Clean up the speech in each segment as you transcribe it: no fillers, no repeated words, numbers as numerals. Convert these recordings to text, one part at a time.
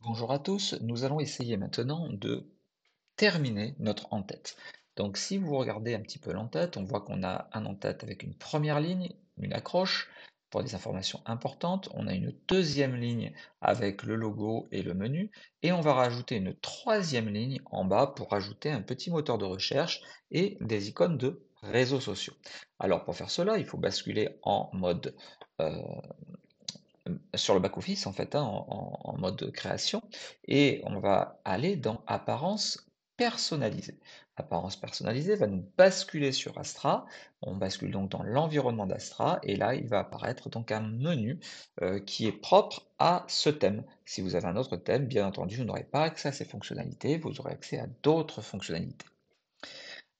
Bonjour à tous, nous allons essayer maintenant de terminer notre en-tête. Donc si vous regardez un petit peu l'en-tête, on voit qu'on a un en-tête avec une première ligne, une accroche pour des informations importantes, on a une deuxième ligne avec le logo et le menu, et on va rajouter une troisième ligne en bas pour rajouter un petit moteur de recherche et des icônes de réseaux sociaux. Alors pour faire cela, il faut basculer en mode euh, sur le back-office en fait, hein, en mode création, et on va aller dans apparence personnalisée. Apparence personnalisée va nous basculer sur Astra, on bascule donc dans l'environnement d'Astra, et là il va apparaître donc un menu qui est propre à ce thème. Si vous avez un autre thème, bien entendu, vous n'aurez pas accès à ces fonctionnalités, vous aurez accès à d'autres fonctionnalités.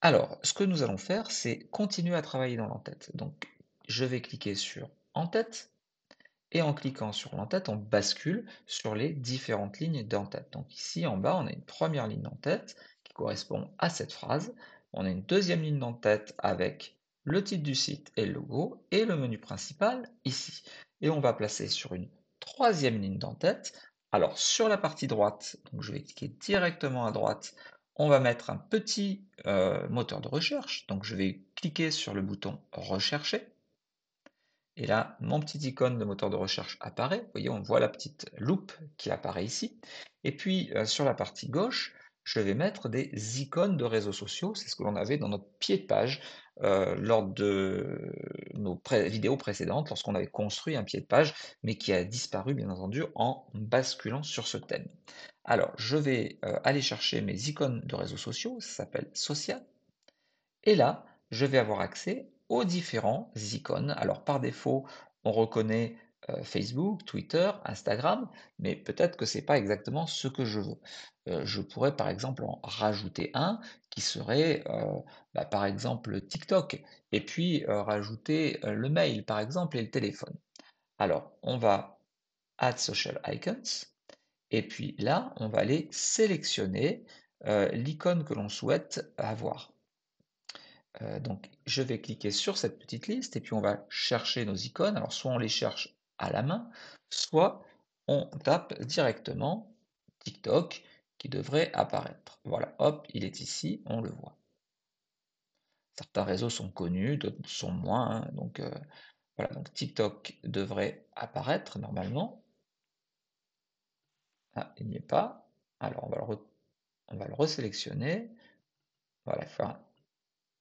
Alors, ce que nous allons faire, c'est continuer à travailler dans l'entête. Donc, je vais cliquer sur en-tête, et en cliquant sur l'entête, on bascule sur les différentes lignes d'entête. Donc ici, en bas, on a une première ligne d'entête qui correspond à cette phrase. On a une deuxième ligne d'entête avec le titre du site et le logo, et le menu principal ici. Et on va placer sur une troisième ligne d'entête. Alors sur la partie droite, donc je vais cliquer directement à droite, on va mettre un petit moteur de recherche. Donc je vais cliquer sur le bouton rechercher. Et là, mon petit icône de moteur de recherche apparaît. Vous voyez, on voit la petite loupe qui apparaît ici. Et puis, sur la partie gauche, je vais mettre des icônes de réseaux sociaux. C'est ce que l'on avait dans notre pied de page lors de nos vidéos précédentes, lorsqu'on avait construit un pied de page, mais qui a disparu, bien entendu, en basculant sur ce thème. Alors, je vais aller chercher mes icônes de réseaux sociaux. Ça s'appelle Social. Et là, je vais avoir accès aux différents icônes. Alors par défaut, on reconnaît Facebook, Twitter, Instagram, mais peut-être que c'est pas exactement ce que je veux. Je pourrais par exemple en rajouter un qui serait par exemple TikTok, et puis rajouter le mail par exemple et le téléphone. Alors on va Add Social Icons, et puis là, on va aller sélectionner l'icône que l'on souhaite avoir. Donc je vais cliquer sur cette petite liste et puis on va chercher nos icônes. Alors soit on les cherche à la main, soit on tape directement TikTok qui devrait apparaître. Voilà, hop, il est ici, on le voit. Certains réseaux sont connus, d'autres sont moins, hein, donc voilà, donc TikTok devrait apparaître normalement. Ah, il n'y est pas. Alors on va le resélectionner. Voilà,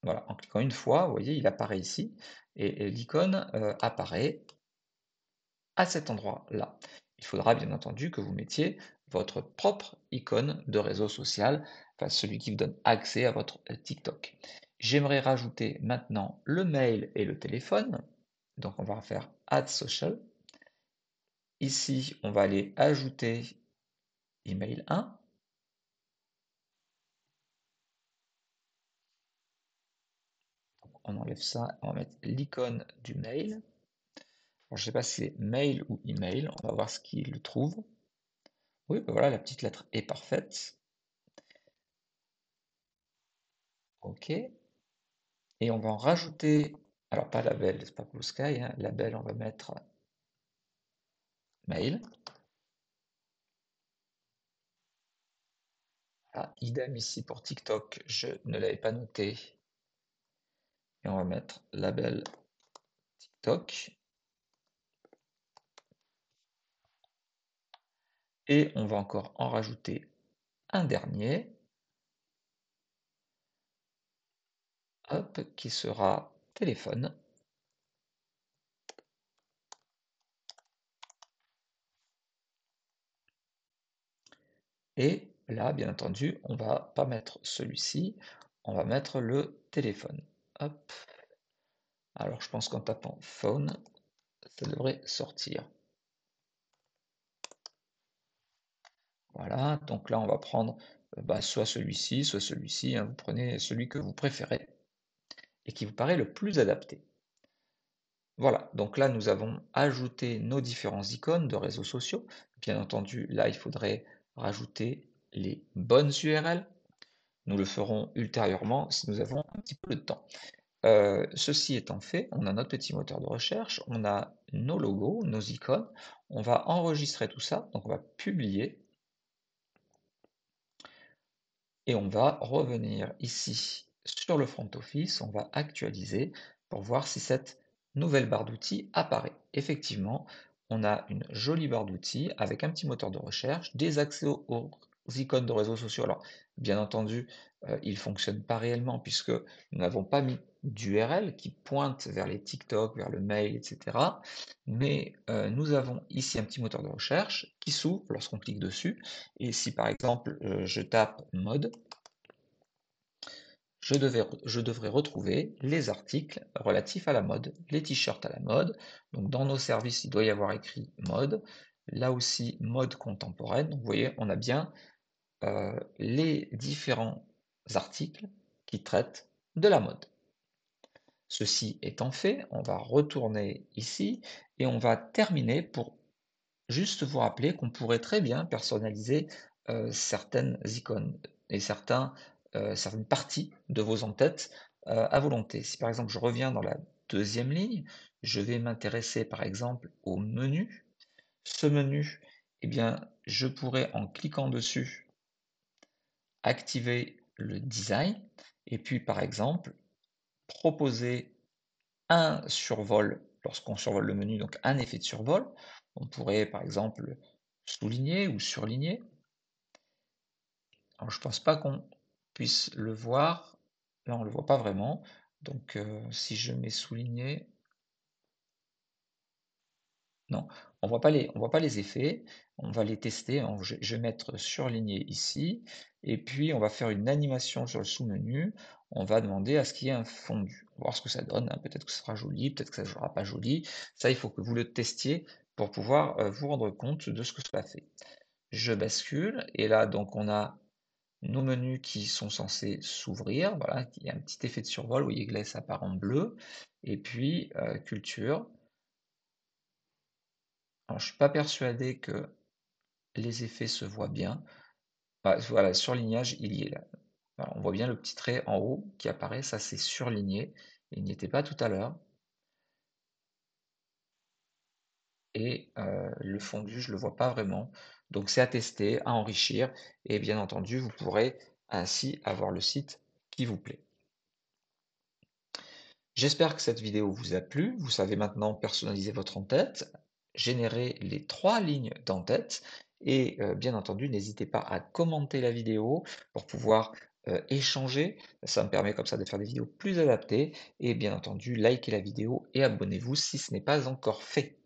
voilà, en cliquant une fois, vous voyez, il apparaît ici, et l'icône apparaît à cet endroit-là. Il faudra bien entendu que vous mettiez votre propre icône de réseau social, enfin celui qui vous donne accès à votre TikTok. J'aimerais rajouter maintenant le mail et le téléphone, donc on va faire Add Social. Ici, on va aller ajouter email 1. On enlève ça, on va mettre l'icône du mail. Alors, je ne sais pas si c'est mail ou email, on va voir ce qu'il trouve. Oui, ben voilà, la petite lettre est parfaite. OK. Et on va en rajouter, alors pas label, c'est pas Blue Sky, hein, label, on va mettre mail. Ah, idem ici pour TikTok, je ne l'avais pas noté. Et on va mettre label TikTok. Et on va encore en rajouter un dernier, hop, qui sera téléphone. Et là, bien entendu, on va pas mettre celui-ci, on va mettre le téléphone. Hop. Alors je pense qu'en tapant phone, ça devrait sortir. Voilà, donc là on va prendre soit celui-ci, hein, vous prenez celui que vous préférez et qui vous paraît le plus adapté. Voilà, donc là nous avons ajouté nos différents icônes de réseaux sociaux. Bien entendu, là il faudrait rajouter les bonnes URL. Nous le ferons ultérieurement si nous avons un petit peu de temps. Ceci étant fait, on a notre petit moteur de recherche, on a nos logos, nos icônes, on va enregistrer tout ça, donc on va publier. Et on va revenir ici sur le front office, on va actualiser pour voir si cette nouvelle barre d'outils apparaît. Effectivement, on a une jolie barre d'outils avec un petit moteur de recherche, des accès aux icônes de réseaux sociaux. Alors, bien entendu, ils ne fonctionnent pas réellement puisque nous n'avons pas mis d'URL qui pointe vers les TikTok, vers le mail, etc. Mais nous avons ici un petit moteur de recherche qui s'ouvre lorsqu'on clique dessus. Et si par exemple je tape mode, je devrais retrouver les articles relatifs à la mode, les t-shirts à la mode. Donc dans nos services, il doit y avoir écrit mode. Là aussi, mode contemporaine. Donc vous voyez, on a bien les différents articles qui traitent de la mode. Ceci étant fait, on va retourner ici et on va terminer pour juste vous rappeler qu'on pourrait très bien personnaliser certaines icônes et certaines parties de vos en-têtes à volonté. Si par exemple je reviens dans la deuxième ligne, je vais m'intéresser par exemple au menu. Ce menu, eh bien, je pourrais en cliquant dessus activer le design et puis par exemple proposer un survol lorsqu'on survole le menu, donc un effet de survol. On pourrait par exemple souligner ou surligner. Alors je pense pas qu'on puisse le voir. Là on le voit pas vraiment. Donc si je mets souligner, non, on voit pas les effets. On va les tester. Alors, je vais mettre surligné ici. Et puis on va faire une animation sur le sous-menu. On va demander à ce qu'il y ait un fondu. On va voir ce que ça donne, hein. Peut-être que ce sera joli, peut-être que ça ne sera pas joli. Ça, il faut que vous le testiez pour pouvoir vous rendre compte de ce que cela fait. Je bascule et là donc on a nos menus qui sont censés s'ouvrir, voilà, il y a un petit effet de survol, vous voyez que là ça part en bleu, et puis culture. Alors je suis pas persuadé que les effets se voient bien. Ah, voilà, surlignage, il y est là. Voilà, on voit bien le petit trait en haut qui apparaît, ça c'est surligné, il n'y était pas tout à l'heure. Et le fondu, je le vois pas vraiment. Donc c'est à tester, à enrichir, et bien entendu, vous pourrez ainsi avoir le site qui vous plaît. J'espère que cette vidéo vous a plu. Vous savez maintenant personnaliser votre en-tête, générer les 3 lignes d'en-tête et bien entendu, n'hésitez pas à commenter la vidéo pour pouvoir échanger. Ça me permet comme ça de faire des vidéos plus adaptées et bien entendu, likez la vidéo et abonnez-vous si ce n'est pas encore fait.